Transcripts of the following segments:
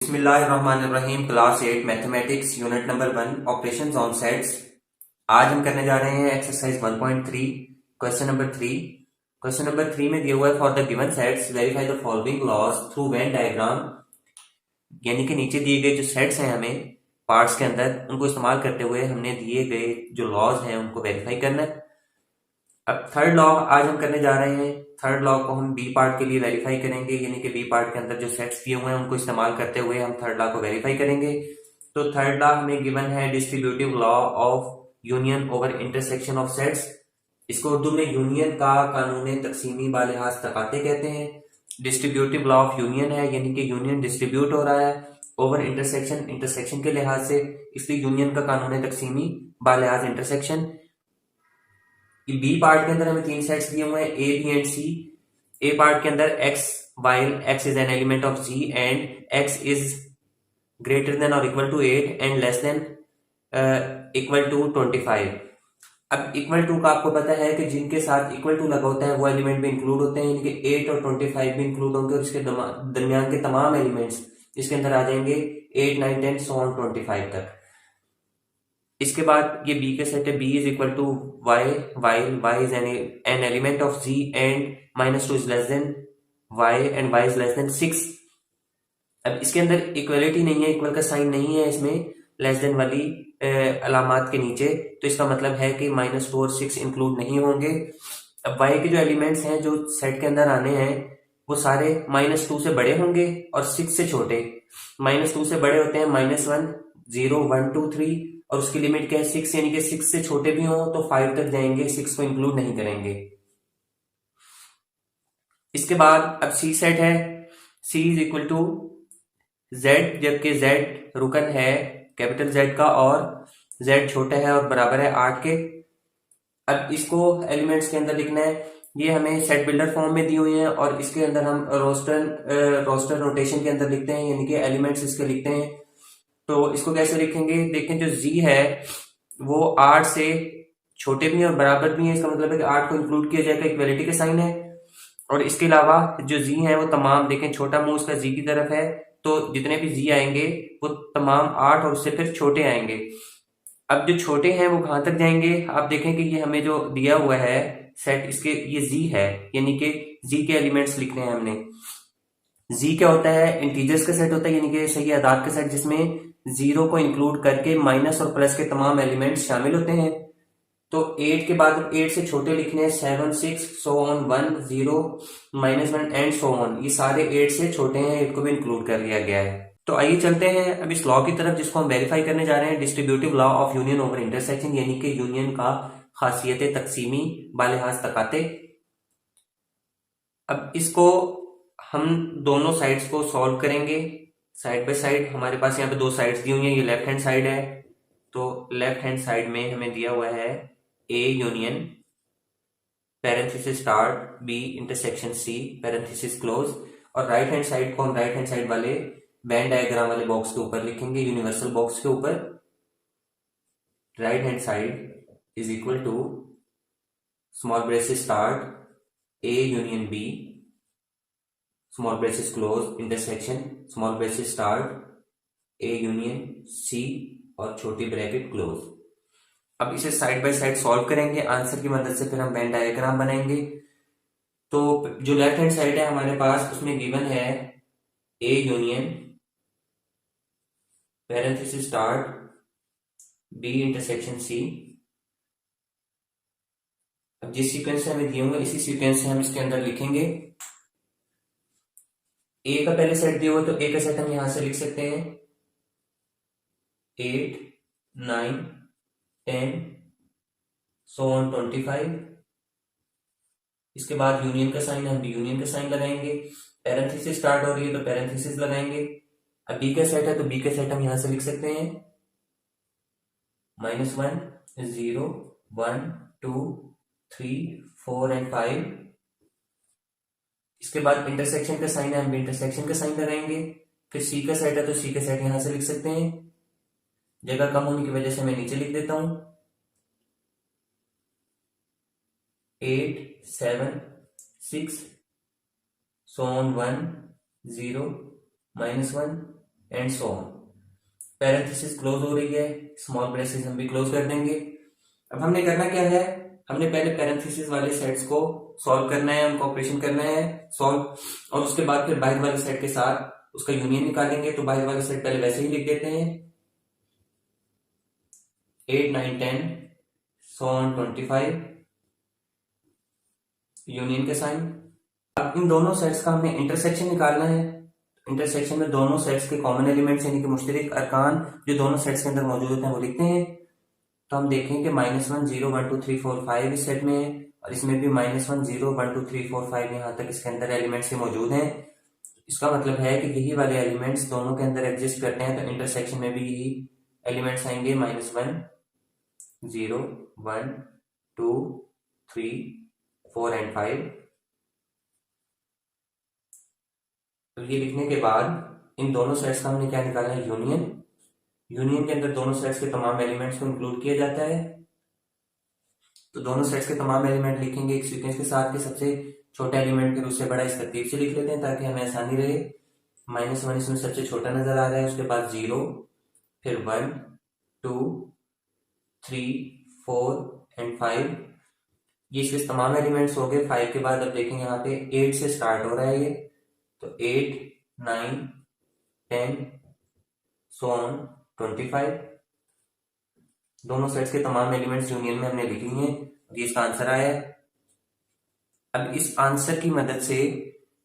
बिस्मिल्लाहिर्रहमानिर्रहीम। Class 8 mathematics unit number 1 operations on sets. आज हम करने जा रहे हैं exercise 1.3 question number 3। Question number 3 में दिया हुआ है for the given sets verify the following laws through Venn diagram. यानी कि नीचे दिए गए जो सेट्स हैं हमें पार्ट्स के अंदर उनको इस्तेमाल करते हुए हमने दिए गए जो लॉज हैं उनको वेरीफाई करना है। अब थर्ड लॉ आज हम करने जा रहे हैं। थर्ड लॉ को हम बी पार्ट के लिए वेरीफाई करेंगे, यानी कि बी पार्ट के अंदर जो सेट्स दिए हुए हैं उनको इस्तेमाल करते हुए हम थर्ड लॉ को वेरीफाई करेंगे। तो थर्ड लॉ हमें गिवन है distributive law of union over intersection of sets. इसको उर्दू में यूनियन का कानून तकसीमी बालिहाज तकाते कहते हैं। डिस्ट्रीब्यूटिव लॉ ऑफ यूनियन है, यानी कि यूनियन डिस्ट्रीब्यूट हो रहा है ओवर इंटरसेक्शन, इंटरसेक्शन के लिहाज से, इसलिए यूनियन का कानून तकसीमी बालिहाज इंटरसेक्शन। बी पार्ट के अंदर हमें तीन सेट्स दिए हुए हैं A B and C. A part के अंदर X while X is an element of G and X is greater than और equal to 8 and less than equal to 25। अब इक्वल टू का आपको पता है कि जिनके साथ इक्वल टू लगा होता है वो एलिमेंट में इंक्लूड होते हैं, यानी कि 8 और 25 भी इंक्लूड होंगे और इसके दरमियान के तमाम एलिमेंट्स इसके अंदर आ जाएंगे 8 9 10 सो ऑन 25 तक। इसके बाद ये बी के सेट है, B is equal to y while y is an element of G and -2 is less than y and y is less than 6। अब इसके अंदर इक्वलिटी नहीं है, इक्वल का साइन नहीं है इसमें लेस देन वाली अलामात के नीचे, तो इसका मतलब है कि -2 और 6 इंक्लूड नहीं होंगे। अब वाई के जो एलिमेंट्स हैं जो सेट के अंदर आने हैं वो सारे -2 से बड़े होंगे और 6 से छोटे। -2 से बड़े होते हैं -1 0 1 2 3 और उसकी लिमिट क्या है 6, यानी कि 6 से छोटे भी हों तो 5 तक जाएंगे, 6 को इंक्लूड नहीं करेंगे। इसके बाद अब सी सेट है, सी इज इक्वल टू जेड, जबकि जेड रुकन है कैपिटल जेड का और जेड छोटा है और बराबर है 8 के। अब इसको एलिमेंट्स के अंदर लिखना है, ये हमें सेट बिल्डर फॉर्म में दी हुई है और इसके अंदर हम रोस्टर नोटेशन के अंदर लिखते हैं, यानी कि एलिमेंट्स इसके लिखते हैं। तो इसको कैसे लिखेंगे, देखें जो जी है वो 8 से छोटे भी हैं और बराबर भी हैं, इसका मतलब है कि 8 को इंक्लूड किया जाएगा, इक्वलिटी के साइन है। और इसके अलावा जो जी है वो तमाम, देखें छोटा मुंह उसका जी की तरफ है, तो जितने भी जी आएंगे वो तमाम 8 और उससे फिर छोटे आएंगे। अब जो छोटे हैं वो कहां तक जाएंगे, आप देखें कि ये हमें जो दिया हुआ है सेट, इसके ये जी है, यानी कि जी के एलिमेंट्स लिखने हैं हमने। जी क्या होता है, इंटीजर्स का सेट होता है, यानी कि सही आदाद का सेट जिसमें 0 को इंक्लूड करके माइनस और प्लस के तमाम एलिमेंट्स शामिल होते हैं। तो 8 के बाद 8 से छोटे लिखने हैं 7 6 so on 1 0 -1 and so on, ये सारे 8 से छोटे हैं, 8 को भी इंक्लूड कर लिया गया है। तो आइए चलते हैं अब इस लॉ की तरफ जिसको हम वेरीफाई करने जा रहे हैं, distributive law of union over intersection, यानी कि यूनियन का खासियत तकसीमी बालिहाज तकाते। अब इसको हम दोनों साइड्स को सॉल्व करेंगे साइड बाय साइड। हमारे पास यहाँ पे दो साइड्स दी हुई हैं, ये लेफ्ट हैंड साइड है, तो लेफ्ट हैंड साइड में हमें दिया हुआ है A union parenthesis start B intersection C parenthesis close, और राइट हैंड साइड को हम राइट हैंड साइड वाले वेन डायग्राम वाले बॉक्स के ऊपर लिखेंगे, यूनिवर्सल बॉक्स के ऊपर। Right hand side is equal to small braces start A union B small braces close intersection small braces start A union C और छोटी ब्रैकेट क्लोज। अब इसे साइड बाय साइड सॉल्व करेंगे आंसर की मदद से, फिर हम वेन डायग्राम बनाएंगे। तो जो लेफ्ट हैंड साइड है हमारे पास उसमें गिवन है A union parenthesis start B intersection C. अब जिस सीक्वेंस से हमें दिए होंगे इसी सीक्वेंस से हम इसके अंदर लिखेंगे। ए का पहले सेट दिया हुआ तो ए का सेट हम यहां से लिख सकते हैं 8 9 10 सो ऑन 25। इसके बाद यूनियन का साइन, हम यूनियन का साइन लगाएंगे। पैरेंथेसिस स्टार्ट हो रही है तो पैरेंथेसिस लगाएंगे। अब बी का सेट है तो बी का सेट हम यहां से लिख सकते हैं -1 0 1 2 3 4 एंड 5। इसके बाद इंटरसेक्शन का साइन है, हम इंटरसेक्शन का साइन लगाएंगे। फिर सी का सेट है तो सी का सेट यहां से लिख सकते हैं, जगह कम होने की वजह से मैं नीचे लिख देता हूं 8 7 6 so on 1 0 -1 and so on. Parenthesis close हो रही है, स्मॉल ब्रेसेस हम भी क्लोज कर देंगे। अब हमने करना क्या है, हमने पहले पैरेंथेसिस वाले सेट्स को सॉल्व करना है, उनको ऑपरेशन करना है सॉल्व, और उसके बाद फिर बाहर वाले सेट के साथ उसका यूनियन निकालेंगे। तो बाहर वाले सेट पहले वैसे ही लिख देते हैं, 8, 9, 10 सो ऑन 25 यूनियन के साइन। अब इन दोनों सेट्स का हमें इंटरसेक्शन निकालना है। इंटरसेक्शन में दोनों सेट्स के कॉमन एलिमेंट्स यानी कि मुश्तरक अरकान जो दोनों सेट्स के अंदर मौजूद होते हैं वो लिखते हैं। तो हम देखेंगे कि -1 0 1 2 3 4 5 इस सेट में है, और इसमें भी -1 0 1 2 3 4 5 यहाँ तक इसके अंदर एलिमेंट्स मौजूद हैं। इसका मतलब है कि यही वाले एलिमेंट्स दोनों के अंदर एग्जिस्ट करते हैं, तो इंटरसेक्शन में भी यही एलिमेंट्स आएंगे, -1 0 1 2 3 4 एंड 5। तो ये लिखने के बाद इन दोनों सेट्स का हमने क्या निकालना है, यूनियन। यूनियन के अंदर दोनों सेट्स के तमाम एलिमेंट्स को इंक्लूड किया जाता है। तो दोनों सेट्स के तमाम एलिमेंट लिखेंगे एक सीक्वेंस के साथ, के सबसे छोटा एलिमेंट फिर उससे बड़ा इस तरतीब से लिख लेते हैं ताकि हमें आसानी रहे। -1 इसमें सबसे छोटा नजर आ रहा है, उसके बाद 0, फिर 1 2 3 4 एंड 5। ये इसके तमाम एलिमेंट्स हो गए। 5 के बाद अब देखेंगे यहाँ पे 8 से स्टार्ट हो रहा है ये, तो 8 9 10 सो ऑन 25। दोनों सेट्स के तमाम एलिमेंट्स यूनियन में हमने लिख लिए हैं, ये इसका आंसर आया है। अब इस आंसर की मदद से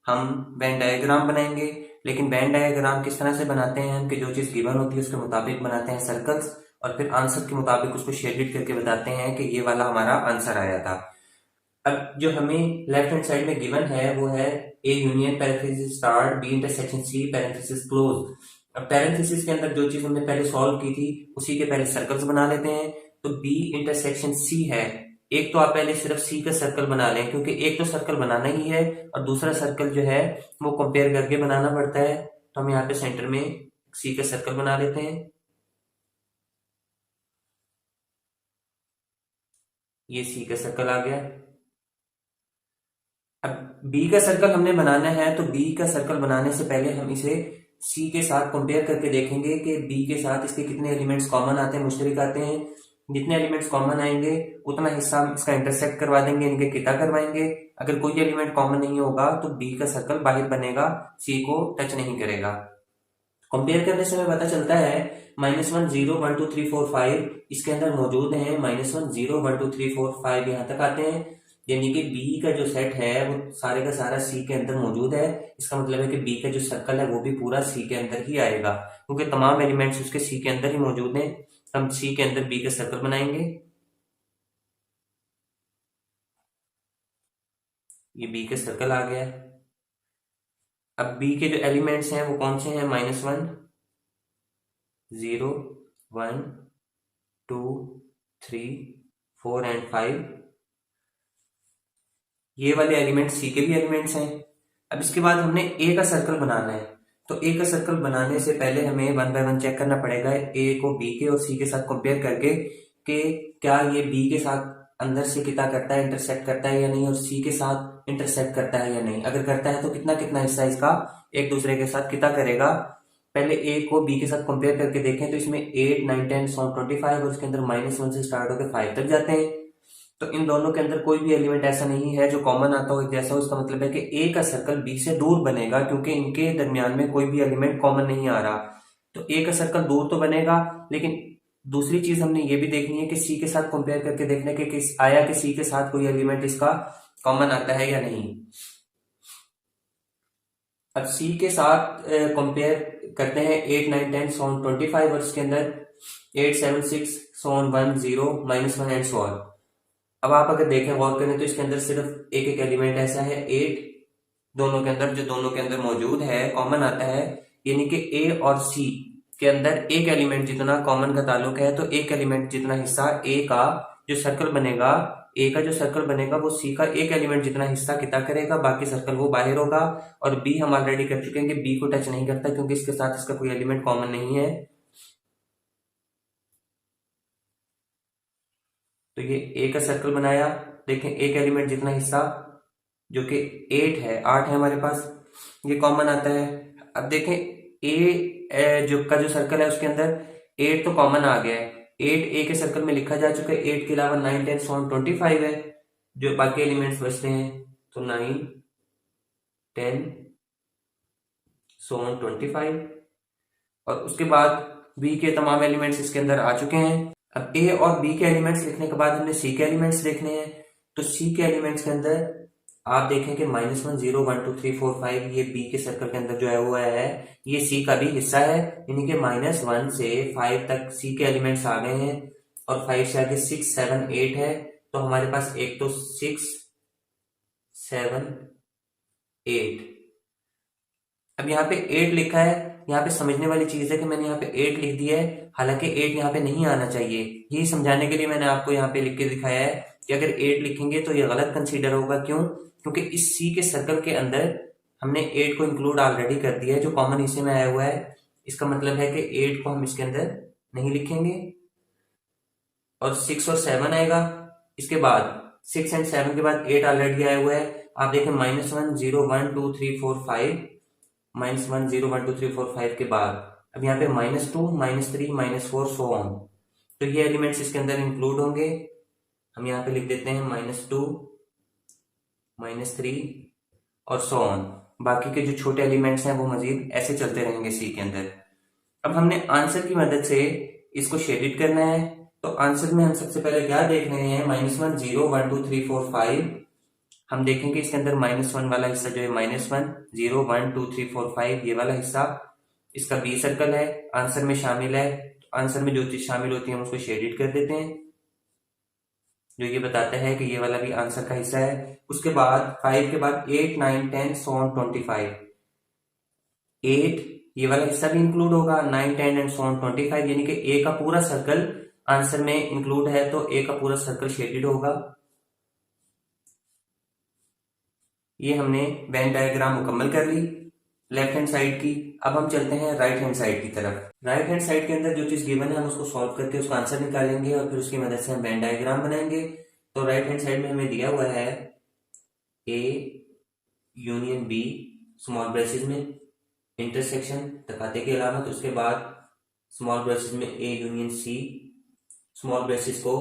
हम वेन डायग्राम बनाएंगे, लेकिन वेन डायग्राम किस तरह से बनाते हैं हम, कि जो चीज गिवन होती है उसके मुताबिक बनाते हैं सर्कल्स, और फिर आंसर के मुताबिक उसको शेडेड करके बताते हैं कि ये वाला हमारा आंसर आया था। अब जो हमें लेफ्ट हैंड साइड में गिवन है वो है A union parenthesis start B intersection C parenthesis close. अब पैरेंथेसिस के अंदर जो चीज हमने पहले सॉल्व की थी उसी के पहले सर्कल्स बना लेते हैं। तो बी इंटरसेक्शन सी है, एक तो आप पहले सिर्फ सी का सर्कल बना लें, क्योंकि एक तो सर्कल बनाना ही है और दूसरा सर्कल जो है वो कंपेयर करके बनाना पड़ता है। तो हम यहाँ पे सेंटर में सी का सर्कल बना लेते हैं। ये सी का सर्कल आ गया। अब बी का सर्कल हमने बनाना है, तो बी का सर्कल बनाने से पहले हम इसे सी के साथ कंपेयर करके देखेंगे कि बी के साथ इसके कितने एलिमेंट्स कॉमन आते हैं, मुश्तरक आते हैं। जितने एलिमेंट्स कॉमन आएंगे उतना हिस्सा हम इसका इंटरसेक्ट करवा देंगे, इनके किता करवाएंगे। अगर कोई एलिमेंट कॉमन नहीं होगा तो बी का सर्कल बाहर बनेगा, सी को टच नहीं करेगा। कंपेयर करने से हमें पता चलता है -1 0 1 2 3 4 5 इसके अंदर मौजूद हैं। -1 0 1 2 3 4 5 यहाँ तक आते हैं, यानी कि बी का जो सेट है वो सारे का सारा सी के अंदर मौजूद है। इसका मतलब है कि बी का जो सर्कल है वो भी पूरा सी के अंदर ही आएगा, क्योंकि तमाम एलिमेंट्स उसके सी के अंदर ही मौजूद हैं। हम सी के अंदर बी का सर्कल बनाएंगे। ये बी का सर्कल आ गया। अब बी के जो एलिमेंट्स हैं वो कौन से हैं, -1 0 1 2 3 4 एंड 5। ये वाले एलिमेंट सी के भी एलिमेंट्स हैं। अब इसके बाद हमने ए का सर्कल बनाना है। तो ए का सर्कल बनाने से पहले हमें 1 बाय 1 चेक करना पड़ेगा ए को बी के और सी के साथ कंपेयर करके कि क्या ये बी के साथ अंदर से कितना करता है, इंटरसेक्ट करता है या नहीं, और सी के साथ इंटरसेक्ट करता है या नहीं। अगर करता है तो कितना कितना हिस्सा इसका एक दूसरे के साथ कितना करेगा। पहले ए को बी के साथ कंपेयर करके देखें तो इसमें 8 9 10 सो 25 और उसके अंदर -1 से स्टार्ट होकर 5 तक जाते हैं। तो इन दोनों के अंदर कोई भी एलिमेंट ऐसा नहीं है जो कॉमन आता हो एक जैसा। उसका मतलब है कि ए का सर्कल बी से दूर बनेगा, क्योंकि इनके दरमियान में कोई भी एलिमेंट कॉमन नहीं आ रहा। तो ए का सर्कल दूर तो बनेगा, लेकिन दूसरी चीज हमने ये भी देखनी है कि सी के साथ कंपेयर करके देखना कि किस आया कि सी के साथ कोई एलिमेंट इसका कॉमन आता है या नहीं। अब सी के साथ कंपेयर करते हैं 8 9 10 सो 25 और इसके अंदर 8 7 6 सो 1 0 -1 एंड सो ऑन। अब आप अगर देखें गौर करें तो इसके अंदर सिर्फ एक एक एलिमेंट ऐसा है 8 दोनों के अंदर, जो दोनों के अंदर मौजूद है, कॉमन आता है। यानी कि ए और सी के अंदर एक एलिमेंट जितना कॉमन का ताल्लुक है, तो एक एलिमेंट जितना हिस्सा ए का जो सर्कल बनेगा, ए का जो सर्कल बनेगा वो सी का एक एलिमेंट जितना हिस्सा कितना करेगा, बाकी सर्कल वो बाहर होगा। और बी हम ऑलरेडी कर चुके हैं कि बी को टच नहीं करता, क्योंकि इसके साथ इसका कोई एलिमेंट कॉमन नहीं है। तो ये ए का सर्कल बनाया, देखें एक एलिमेंट जितना हिस्सा जो कि 8 है 8 है हमारे पास, ये कॉमन आता है। अब देखें ए जो सर्कल है उसके अंदर 8 तो कॉमन आ गया है, 8 ए के सर्कल में लिखा जा चुका है, 8 के अलावा 9 10 so on 25 है, जो बाकी एलिमेंट्स बचते हैं तो 9 10 so on 25, और उसके बाद बी के तमाम एलिमेंट्स इसके अंदर आ चुके हैं। अब ए और बी के एलिमेंट्स लिखने के बाद हमने सी के एलिमेंट्स देखने हैं, तो सी के एलिमेंट्स के अंदर आप देखें कि -1 0 1 2 3 4 5 ये बी के सर्कल के अंदर जो है हुआ है, ये सी का भी हिस्सा है, यानी कि -1 से 5 तक सी के एलिमेंट्स आ गए हैं, और 5 से आगे 6 7 8 है, तो हमारे पास एक तो 6 7 8। अब यहाँ पे 8 लिखा है, यहाँ पे समझने वाली चीज है कि मैंने यहाँ पे 8 लिख दिया है, हालांकि 8 यहाँ पे नहीं आना चाहिए। यही समझाने के लिए मैंने आपको यहाँ पे लिख के दिखाया है कि अगर 8 लिखेंगे तो ये गलत कंसीडर होगा। क्यों? क्योंकि इस सी के सर्कल के अंदर हमने 8 को इंक्लूड ऑलरेडी कर दिया है, जो कॉमन हिस्से में आया हुआ है। इसका मतलब है कि 8 को हम इसके अंदर नहीं लिखेंगे, और 6 और 7 आएगा। इसके बाद 6 एंड 7 के बाद 8 ऑलरेडी आया हुआ है। आप देखें -1 0 1 2 3 4 5, -1 0 1 2 3 4 5 के बाद अब यहाँ पे -2 -3 -4 सो ऑन, तो ये एलिमेंट्स इसके अंदर इंक्लूड होंगे। हम यहाँ पे लिख देते हैं -2 -3 और सो ऑन। बाकी के जो छोटे एलिमेंट्स हैं वो मजीद ऐसे चलते रहेंगे सी के अंदर। अब हमने आंसर की मदद से इसको शेडिड करना है, तो आंसर में हम सबसे पहले क्या देख रहे हैं, -1 0 1 2 3 4 5। हम देखेंगे इसके अंदर -1 वाला हिस्सा जो है -1 0 1 2 3 4 5 ये वाला हिस्सा इसका बी सर्कल है, आंसर में शामिल है। तो आंसर में जो चीज शामिल होती है हम उसको शेडिड कर देते हैं, जो ये बताता है कि ये वाला भी आंसर का हिस्सा है। उसके बाद 5 के बाद 8 9 10 so on 25, 8 ये वाला हिस्सा भी इंक्लूड होगा, 9 10 एंड so on 25, यानी कि ए का पूरा सर्कल आंसर में इंक्लूड है, तो ए का पूरा सर्कल शेडेड होगा। ये हमने वेन डायग्राम मुकम्मल कर ली लेफ्ट हैंड साइड की। अब हम चलते हैं राइट हैंड साइड की तरफ। राइट हैंड साइड के अंदर जो चीज गिवन है हम उसको सॉल्व करके उसका आंसर निकालेंगे, और फिर उसकी मदद से हम वेन डायग्राम बनाएंगे। तो राइट हैंड साइड में हमें दिया हुआ है A union B small braces में इंटरसेक्शन तकाते की अलामत, उसके बाद स्मॉल ब्रेसेस में A union C. Small braces को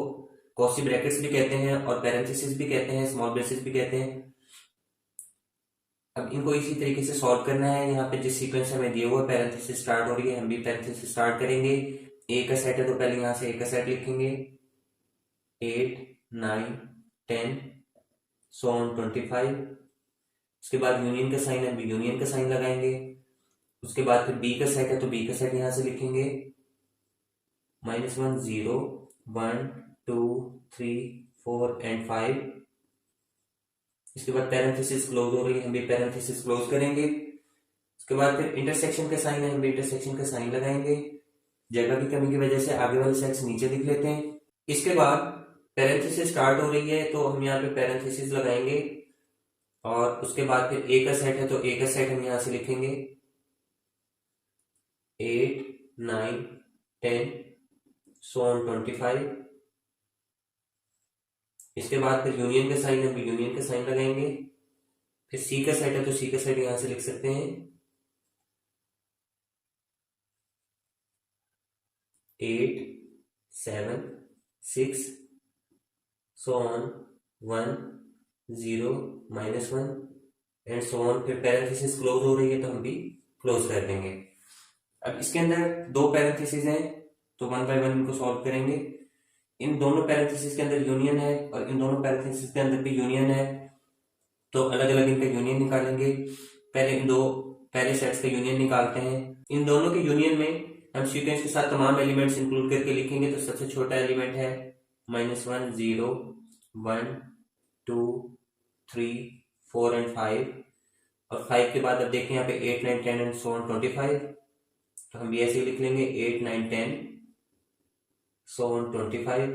कॉसी ब्रैकेट्स भी कहते हैं और पैरेंथेसिस भी कहते हैं, स्मॉल ब्रेसेस भी कहते हैं। अब इनको इसी तरीके से सॉल्व करना है। यहाँ पे जिस सीक्वेंस हमें दिया हुआ पैरेंथेसिस स्टार्ट हो रही है, हम भी पैरेंथेसिस स्टार्ट करेंगे। ए का सेट है तो पहले यहाँ से ए का सेट लिखेंगे, 8 9 10 so on 25। उसके बाद यूनियन का साइन है, यूनियन का साइन लगाएंगे। उसके बाद फिर बी का सेट है तो बी का सेट यहाँ से लिखेंगे, -1 0 1 2 3 4 एंड 5। इसके बाद पैरेंथेसिस क्लोज हो रही है, हम भी पैरेंथेसिस क्लोज करेंगे। उसके बाद फिर इंटरसेक्शन का साइन है, हम भी इंटरसेक्शन का साइन लगाएंगे। जगह की कमी की वजह से आगे वाले सेट्स नीचे लिख लेते हैं। इसके बाद पैरेंथेसिस स्टार्ट हो रही है तो हम यहाँ पे पैरेंथेसिस लगाएंगे, और उसके बाद फिर ए का सेट है तो ए का सेट हम यहाँ से लिखेंगे, 8 9 10 so on 25। इसके बाद फिर यूनियन का साइन है, यूनियन का साइन लगाएंगे। फिर सी का सेट है तो सी का सेट यहां से लिख सकते हैं, 8 7 6 so on 1 0 -1 and so on। फिर पैरेंथेसिस क्लोज हो रही है तो हम भी क्लोज कर देंगे। अब इसके अंदर दो पैरेंथेसिस हैं तो 1 बाय 1 इनको सॉल्व करेंगे। इन दोनों पैरेंथेसिस के अंदर यूनियन है और इन दोनों पैरेंथेसिस के अंदर भी यूनियन है, तो अलग अलग इनका यूनियन निकालेंगे। पहले इन दो पहले सेट्स का यूनियन निकालते हैं। इन दोनों के यूनियन में हम सीक्वेंस के साथ तमाम एलिमेंट्स इंक्लूड करके लिखेंगे। तो सबसे छोटा एलिमेंट है -1 0 1 2 3 4 एंड 5, और 5 के बाद अब देखें यहाँ पे 8 9 10 एंड so on 25, तो हम भी ऐसे ही लिख लेंगे, 8 9 10 so on 25।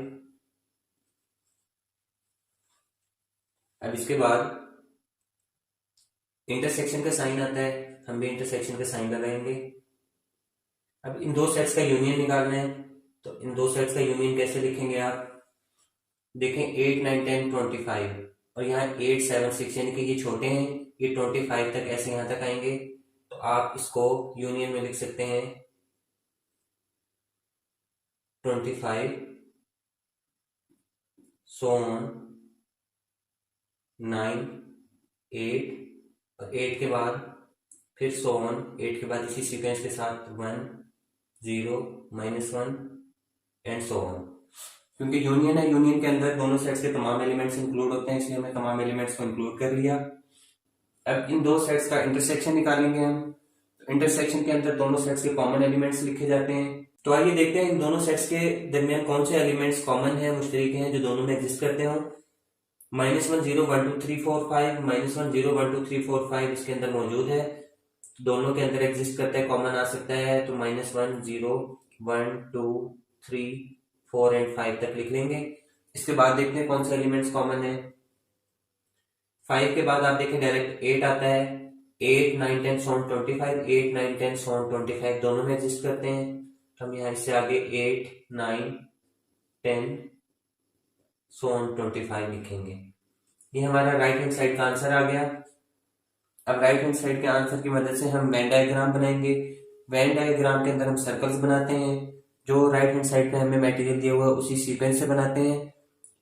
अब इसके बाद इंटरसेक्शन का साइन आता है, हम भी इंटरसेक्शन का साइन लगाएंगे। अब इन दो सेट्स का यूनियन निकालना है, तो इन दो सेट्स का यूनियन कैसे लिखेंगे आप देखें, 8 9 10 25, और यहाँ 8 7 6 यानी कि ये छोटे हैं, ये 25 तक ऐसे यहाँ तक आएंगे, तो आप इसको यूनियन में लिख सकते हैं 25, so on 9, 8 और 8 के बाद फिर so on 8 के बाद इसी सीक्वेंस के साथ 1, 0, -1 एंड so on। क्योंकि यूनियन है, यूनियन के अंदर दोनों सेट्स के तमाम एलिमेंट्स इंक्लूड होते हैं, इसलिए हमने तमाम एलिमेंट्स को इंक्लूड कर लिया। अब इन दो सेट्स का इंटरसेक्शन निकालेंगे हम। इंटरसेक्शन के अंदर दोनों सेट्स के कॉमन एलिमेंट्स लिखे जाते हैं। तो आइए देखते हैं इन दोनों सेट्स के दरमियान कौन से एलिमेंट्स कॉमन है, मुश्तरक हैं, जो दोनों में एग्जिस्ट करते हो। -1, 0, 1, 2, 3, 4, 5, -1, 0, 1, 2, 3, 4, 5 इसके अंदर मौजूद है, दोनों के अंदर एग्जिस्ट करता है, कॉमन आ सकता है। तो -1, 0, 1, 2, 3, 4 एंड 5 तक लिख लेंगे। इसके बाद देखते हैं कौन से एलिमेंट्स कॉमन है। 5 के बाद आप देखें डायरेक्ट 8 आता है। 8, 9, 10, 25, 8, 9, 10, 25 दोनों में एग्जिस्ट करते हैं। तो हम यहाँ इससे आगे 8, 9, 10, 25 लिखेंगे। ये हमारा राइट हैंड साइड का आंसर आ गया। अब राइट हैंड साइड के आंसर की मदद से हम वेन डायग्राम बनाएंगे। वेन डायग्राम के अंदर हम सर्कल्स बनाते हैं, जो राइट हैंड साइड पे हमें मटेरियल दिया हुआ है उसी सीक्वेंस से बनाते हैं।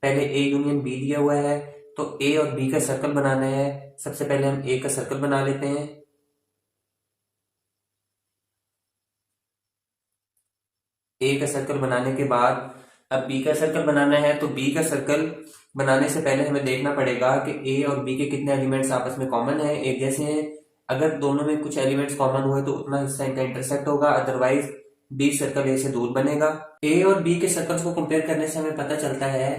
पहले ए यूनियन बी दिया हुआ है, तो ए और बी का सर्कल बनाना है। सबसे पहले हम ए का सर्कल बना लेते हैं। ए का सर्कल बनाने के बाद अब बी का सर्कल बनाना है। तो बी का सर्कल बनाने से पहले हमें देखना पड़ेगा कि ए और बी के कितने एलिमेंट्स आपस में कॉमन है, एक जैसे हैं। अगर दोनों में कुछ एलिमेंट्स कॉमन हुए तो उतना हिस्सा इनका इंटरसेक्ट होगा, अदरवाइज बी सर्कल ए से दूर बनेगा। ए और बी के सर्कल्स को कंपेयर करने से हमें पता चलता है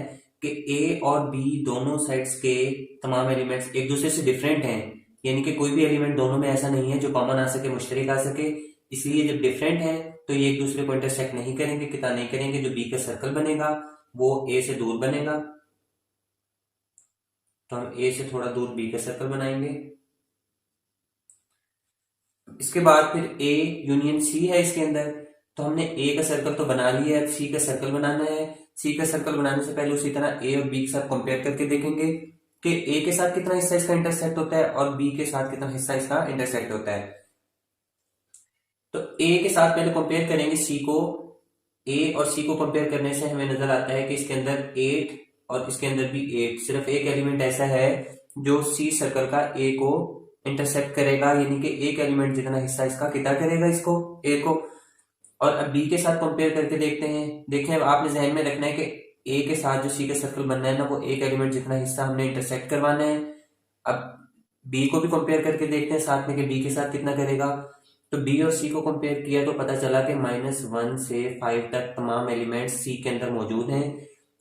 कि ए और बी दोनों साइड्स के तमाम एलिमेंट्स एक दूसरे से डिफरेंट हैं, यानी कि कोई भी एलिमेंट दोनों में ऐसा नहीं है जो कॉमन आ सके, मुश्तरक आ सके। इसलिए जब डिफरेंट है तो ये एक दूसरे को इंटरसेक्ट नहीं करेंगे, कितना नहीं करेंगे। जो बी का सर्कल बनेगा वो ए से दूर बनेगा, तो हम ए से थोड़ा दूर बी का सर्कल बनाएंगे। इसके बाद फिर ए यूनियन सी है इसके अंदर, तो हमने ए का सर्कल तो बना लिया है, अब सी का सर्कल बनाना है। सी का सर्कल बनाने से पहले उसी तरह ए और बी के साथ कंपेयर करके देखेंगे कि ए के साथ कितना हिस्सा इसका इंटरसेक्ट होता है और बी के साथ कितना हिस्सा इसका इंटरसेक्ट होता है। तो ए के साथ पहले कंपेयर करेंगे सी को। ए और सी को कंपेयर करने से हमें नजर आता है कि इसके अंदर 8 और इसके अंदर भी 8, सिर्फ एक एलिमेंट ऐसा है जो सी सर्कल का ए को इंटरसेक्ट करेगा, यानी कि एक एलिमेंट जितना हिस्सा इसका कितना करेगा इसको, ए को। और अब बी के साथ कंपेयर करके देखते हैं। देखें, अब आपने ध्यान में रखना है कि ए के साथ जो सी का सर्कल बनना है ना, वो एक एलिमेंट जितना हिस्सा हमने इंटरसेक्ट करवाना है। अब बी को भी कंपेयर करके देखते हैं साथ में कि बी के साथ कितना करेगा। तो बी और सी को कंपेयर किया तो पता चला कि -1 से 5 तक तमाम एलिमेंट्स सी के अंदर मौजूद हैं,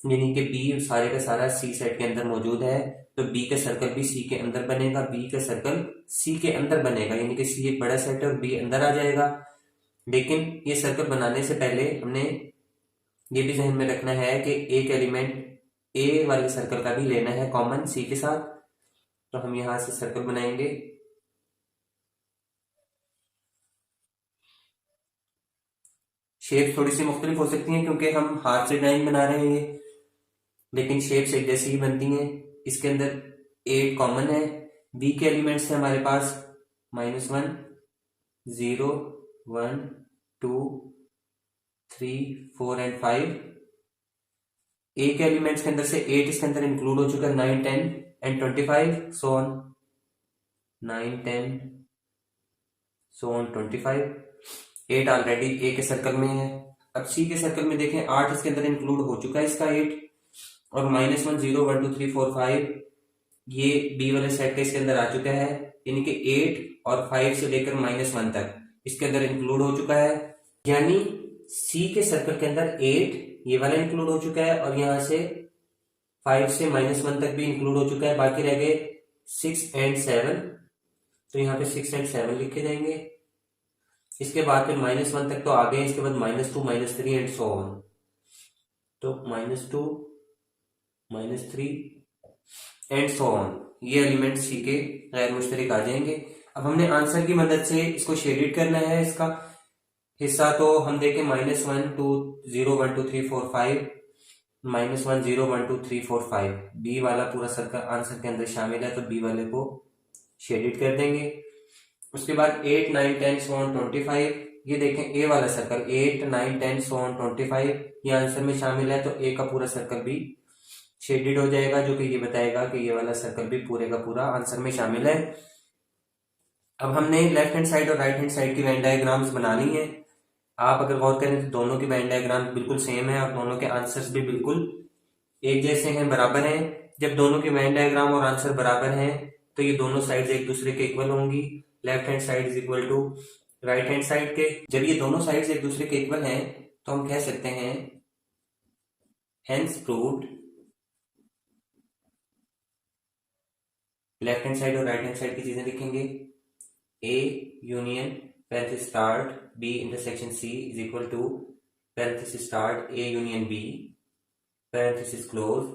यानी कि बी सारे का सारा सी सेट के अंदर मौजूद है। तो बी का सर्कल भी सी के अंदर बनेगा, बी का सर्कल सी के अंदर बनेगा, यानी कि सी एक बड़ा सेट है और बी अंदर आ जाएगा। लेकिन ये सर्कल बनाने से पहले हमने ये भी ध्यान में रखना है कि एक एलिमेंट ए वाले सर्कल का भी लेना है कॉमन सी के साथ। तो हम यहां से सर्कल बनाएंगे। शेप थोड़ी सी मुख्तलिफ हो सकती हैं क्योंकि हम हाथ से ड्राइंग बना रहे हैं ये, लेकिन शेप्स एक जैसी ही बनती हैं। इसके अंदर 8 कॉमन है। बी के एलिमेंट्स है हमारे पास -1, 0, 1, 2, 3, 4 एंड 5। ए के एलिमेंट्स के अंदर से 8 इसके अंदर इंक्लूड हो चुका है, 9, 10 and 25, so on 9, 10, so on 25। 8 already A के सर्कल में है। अब सी के सर्कल में देखें, 8 इसके अंदर इंक्लूड हो चुका है इसका 8, और -1, 0, 1, 2, 3, 4, 5 ये बी वाले सेट का इसके अंदर आ चुका है, यानी कि 8 और 5 से लेकर -1 तक इसके अंदर इंक्लूड हो चुका है। यानी सी के सर्कल के अंदर 8 ये वाला इंक्लूड हो चुका है, और यहां से 5 से -1 तक भी इंक्लूड हो चुका है। बाकी रह गए 6 एंड 7, तो यहाँ पे 6 एंड 7 लिखे जाएंगे। इसके बाद फिर -1 तक तो आ गए, इसके बाद -2, -3 एंड सो ऑन। तो -2, -3 एंड सो ऑन ये एलिमेंट सी के गैर मुश्तरक आ जाएंगे। अब हमने आंसर की मदद से इसको शेडेड करना है। इसका हिस्सा तो हम देखें -1, 2, 0, 1, 2, 3, 4, 5, -1, 0, 1, 2, 3, 4, 5 बी वाला पूरा सर्कल आंसर के अंदर शामिल है, तो बी वाले को शेडेड कर देंगे। उसके बाद 8, 9, 10, 25 ये देखें ए वाला सर्कल 8, 9, 10, so on 25 ये आंसर में शामिल है, तो ए का पूरा सर्कल भी शेडेड हो जाएगा, जो कि ये बताएगा कि ये वाला सर्कल भी पूरे का पूरा आंसर में शामिल है। अब हमने लेफ्ट हैंड साइड और राइट हैंड साइड की वेन डायग्राम्स बनानी है। आप अगर गौर करें तो दोनों की वेन डायग्राम बिल्कुल सेम है और दोनों के आंसर्स भी बिल्कुल एक जैसे हैं, बराबर हैं। जब दोनों की वेन डायग्राम और आंसर बराबर हैं तो ये दोनों साइड्स एक दूसरे के इक्वल होंगी। Left hand side is equal to right hand side के। जब ये दोनों साइड्स एक दूसरे के इक्वल हैं तो हम कह सकते हैं hence proved left hand side और राइट हैंड साइड की चीजें लिखेंगे। A union parenthesis start B intersection C is equal to parenthesis start A union B parenthesis close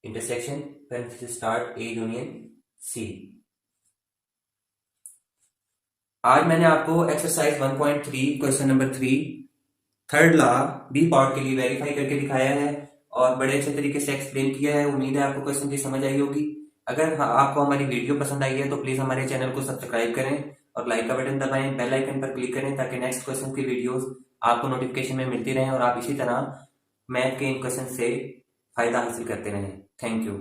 intersection parenthesis start A union C। आज मैंने आपको exercise 1.3 question number 3 third law B part के लिए verify करके दिखाया है और बड़े अच्छे तरीके से एक्सप्लेन किया है। उम्मीद है आपको क्वेश्चन की समझ आई होगी। अगर आपको हमारी वीडियो पसंद आई है तो प्लीज हमारे चैनल को सब्सक्राइब करें और लाइक का बटन दबाएं, बेल आइकन पर क्लिक करें ताकि नेक्स्ट क्वेश्चन की वीडियोस आपको नोटिफिकेशन में मिलती रहें और आप इसी तरह मैथ के इन क्वेश्चन से फायदा हासिल करते रहें। Thank you.